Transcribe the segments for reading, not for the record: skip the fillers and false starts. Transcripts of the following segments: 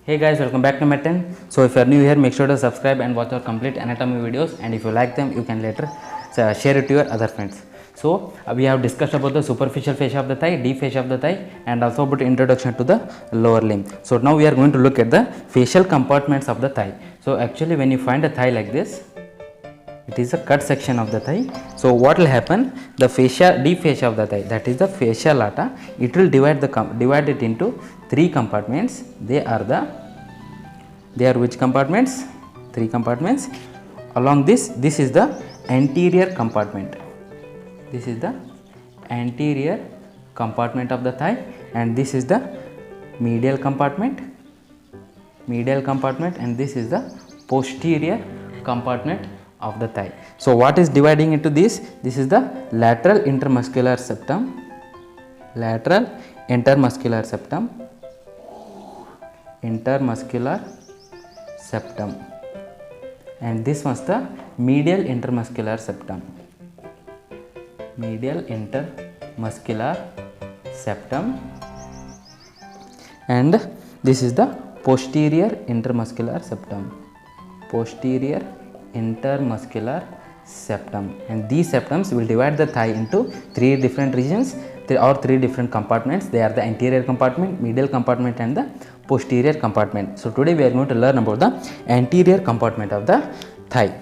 Hey guys, welcome back to Met 10. So if you are new here, make sure to subscribe and watch our complete anatomy videos, and if you like them, you can later share it to your other friends. So we have discussed about the superficial fascia of the thigh, deep fascia of the thigh, and also about introduction to the lower limb. So now we are going to look at the facial compartments of the thigh. So actually when you find a thigh like this, it is a cut section of the thigh. So what will happen, the fascia, deep fascia of the thigh, that is the fascia lata, it will divide it into three compartments. They are which compartments? Three compartments. Along this is the anterior compartment. This is the anterior compartment of the thigh, and this is the medial compartment, and this is the posterior compartment of the thigh. So what is dividing into this? This is the lateral intermuscular septum, and this was the medial intermuscular septum, and this is the posterior intermuscular septum, and these septums will divide the thigh into three different regions or three different compartments. They are the anterior compartment, medial compartment, and the posterior compartment. So today we are going to learn about the anterior compartment of the thigh.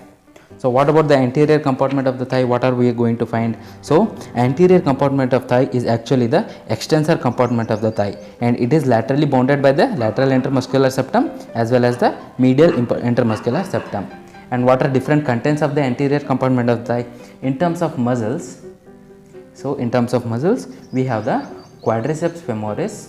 So what about the anterior compartment of the thigh? What are we going to find? So anterior compartment of thigh is actually the extensor compartment of the thigh, and it is laterally bounded by the lateral intermuscular septum as well as the medial intermuscular septum. And what are different contents of the anterior compartment of the thigh? In terms of muscles, we have the quadriceps femoris,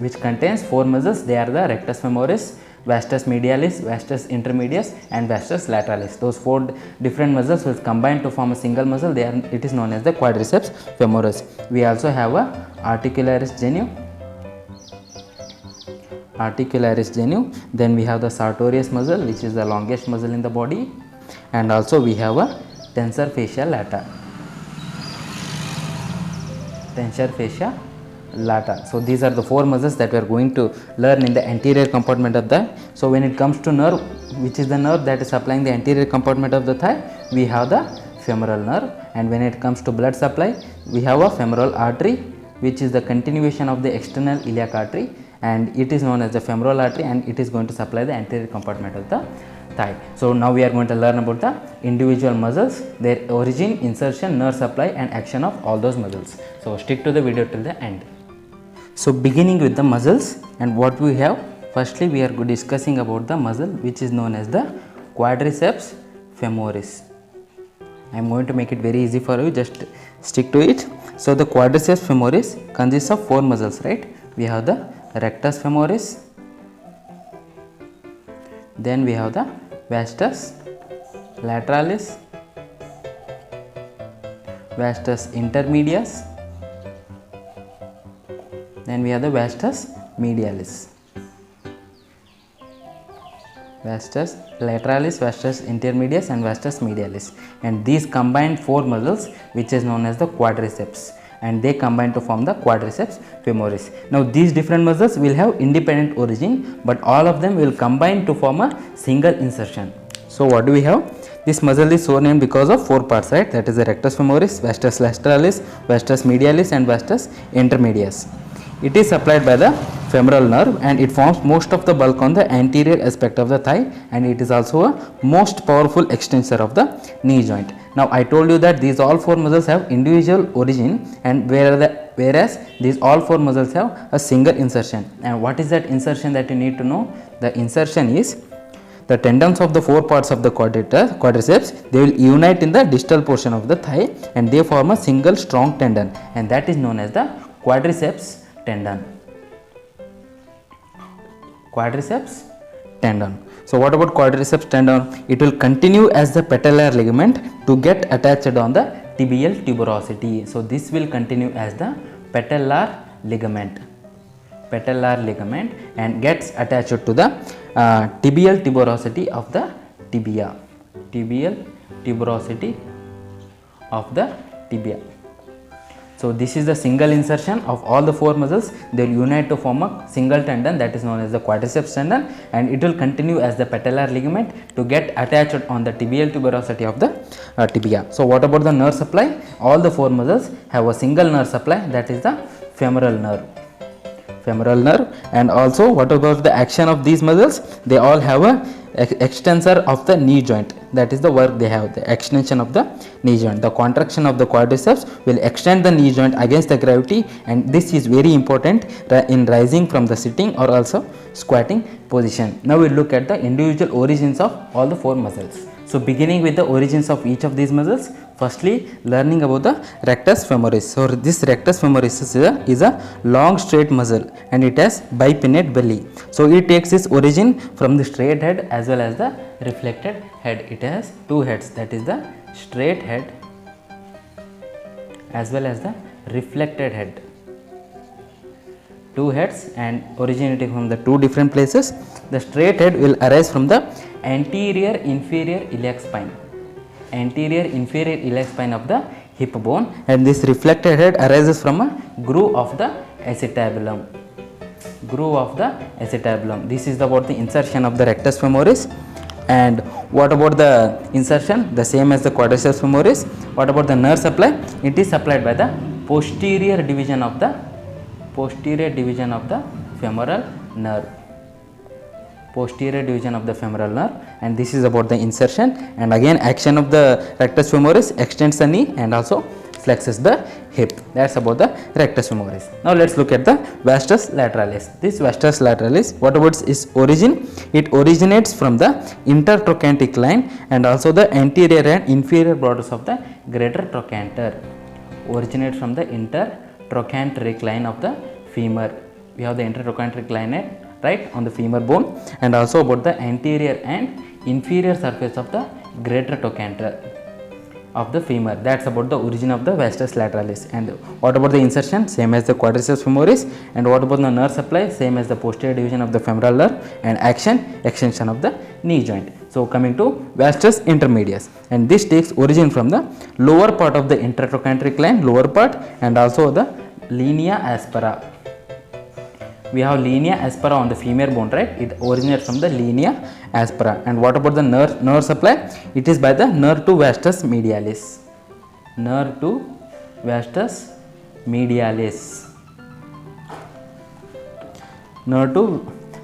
which contains four muscles. They are the rectus femoris, vastus medialis, vastus intermedius, and vastus lateralis. Those four different muscles will combine to form a single muscle. It is known as the quadriceps femoris. We also have a articularis genu. Then we have the sartorius muscle, which is the longest muscle in the body, and also we have a tensor fascia lata. So these are the four muscles that we are going to learn in the anterior compartment of the. So when it comes to nerve, which is the nerve that is supplying the anterior compartment of the thigh, we have the femoral nerve. And when it comes to blood supply, we have a femoral artery, which is the continuation of the external iliac artery, and it is known as the femoral artery, and it is going to supply the anterior compartment of the thigh. So now we are going to learn about the individual muscles, their origin, insertion, nerve supply, and action of all those muscles. So stick to the video till the end. So beginning with the muscles, and what we have, firstly we are discussing about the muscle which is known as the quadriceps femoris. I am going to make it very easy for you, just stick to it. So the quadriceps femoris consists of four muscles, right? We have the rectus femoris, then we have the vastus lateralis, vastus intermedius, then we have the vastus medialis. Vastus lateralis, vastus intermedius, and vastus medialis, and these combined four muscles which is known as the quadriceps, and they combine to form the quadriceps femoris. Now these different muscles will have independent origin, but all of them will combine to form a single insertion. So what do we have? This muscle is so named because of four parts, right? That is the rectus femoris, vastus lateralis, vastus medialis, and vastus intermedius. It is supplied by the femoral nerve, and it forms most of the bulk on the anterior aspect of the thigh, and it is also a most powerful extensor of the knee joint. Now I told you that these all four muscles have individual origin, and whereas these all four muscles have a single insertion. And what is that insertion that you need to know? The insertion is the tendons of the four parts of the quadriceps. They will unite in the distal portion of the thigh, and they form a single strong tendon, and that is known as the quadriceps tendon. So what about quadriceps tendon? It will continue as the patellar ligament to get attached on the tibial tuberosity. So this will continue as the patellar ligament and gets attached to the tibial tuberosity of the tibia. So this is the single insertion of all the 4 muscles. They will unite to form a single tendon, that is known as the quadriceps tendon, and it will continue as the patellar ligament to get attached on the tibial tuberosity of the tibia. So what about the nerve supply? All the 4 muscles have a single nerve supply, that is the femoral nerve. And also what about the action of these muscles? They all have a extensor of the knee joint, that is the work they have, the extension of the knee joint. The contraction of the quadriceps will extend the knee joint against the gravity, and this is very important in rising from the sitting or also squatting position. Now we look at the individual origins of all the 4 muscles. So beginning with the origins of each of these muscles, firstly learning about the rectus femoris. So this rectus femoris is a long straight muscle and it has bipinnate belly. So it takes its origin from the straight head as well as the reflected head. It has 2 heads, that is the straight head as well as the reflected head. 2 heads and originating from the 2 different places. The straight head will arise from the anterior inferior iliac spine, of the hip bone, and this reflected head arises from a groove of the acetabulum. This is about the insertion of the rectus femoris. And what about the insertion? The same as the quadriceps femoris. What about the nerve supply? It is supplied by the posterior division of the femoral nerve. And this is about the insertion. And again, action of the rectus femoris extends the knee and also flexes the hip. That's about the rectus femoris. Now let's look at the vastus lateralis. This vastus lateralis, what about its origin? It originates from the intertrochanteric line and also the anterior and inferior borders of the greater trochanter. Originates from the intertrochanteric line of the femur. We have the intertrochanteric line right on the femur bone, and also about the anterior and inferior surface of the greater trochanter of the femur. That's about the origin of the vastus lateralis. And what about the insertion? Same as the quadriceps femoris. And what about the nerve supply? Same as the posterior division of the femoral nerve, and extension of the knee joint. So coming to vastus intermedius, and this takes origin from the lower part of the intertrochanteric line, lower part, and also the linea aspera. We have linea aspera on the femur bone, right? It originates from the linea aspera. And what about the nerve supply? It is by the nerve to vastus medialis.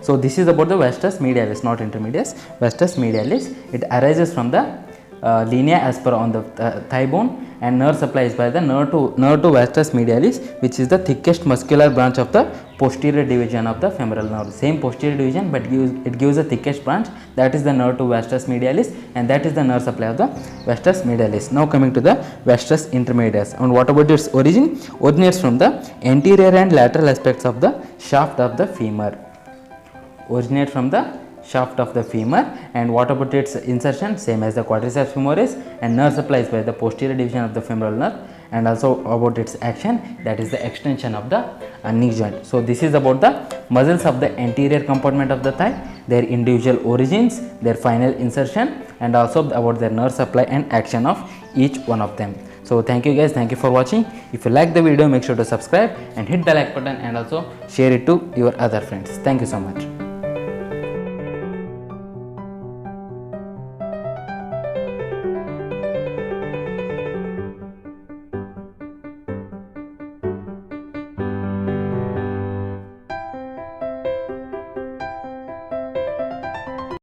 So this is about the vastus medialis, not intermedius. Vastus medialis. It arises from the linea aspera on the thigh bone, and nerve supply is by the nerve to vastus medialis, which is the thickest muscular branch of the posterior division of the femoral nerve. Same posterior division, but it gives the thickest branch, that is the nerve to vastus medialis, and that is the nerve supply of the vastus medialis. Now coming to the vastus intermedius, and what about its origin? Originates from the anterior and lateral aspects of the shaft of the femur. And what about its insertion? Same as the quadriceps femoris, and nerve supply is by the posterior division of the femoral nerve, and also about its action, that is the extension of the knee joint. So this is about the muscles of the anterior compartment of the thigh, their individual origins, their final insertion, and also about their nerve supply and action of each one of them. So thank you guys, thank you for watching. If you like the video, make sure to subscribe and hit the like button, and also share it to your other friends. Thank you so much.